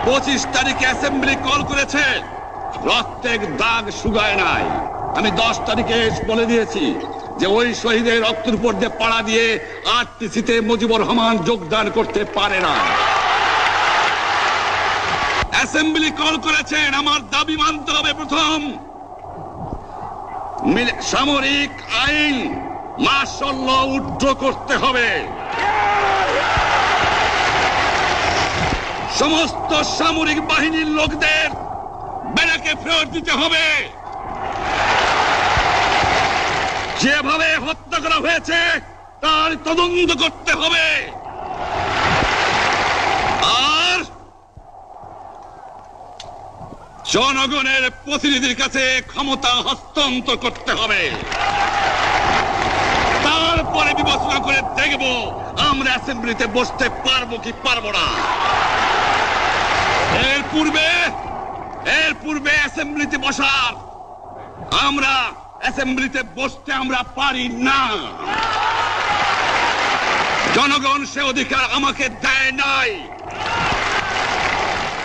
25 তারিখে assembly call করেছে, রক্তের দাগ শুকায় নাই। আমি 10 তারিখে বলে দিয়েছি যে ওই শহীদের রক্তের উপর দিয়ে পাড়া দিয়ে আরটিসিতে মুজিবুর রহমান যোগদান করতে পারে না। অ্যাসেম্বলি কল করেছেন, আমার দাবি মানতে হবে। প্রথম, সামরিক আইন মার্শাল ল উইথড্র করতে হবে। সমস্ত সামরিক বাহিনীর লোকদের ব্যারাকে ফেরত দিতে হবে। যেভাবে হত্যা করা হয়েছে তার তদন্ত করতে হবে। আর জনগণের প্রতিনিধির কাছে ক্ষমতা হস্তান্তর করতে হবে। তারপরে বিবেচনা করে দেখব আমরা অ্যাসেম্বলিতে বসতে পারবো কি পারবো না। এর পূর্বে অ্যাসেম্বলিতে বসার অ্যাসেম্বলিতে বসতে আমরা পারি না। জনগণ সে অধিকার আমাকে দেয় নাই।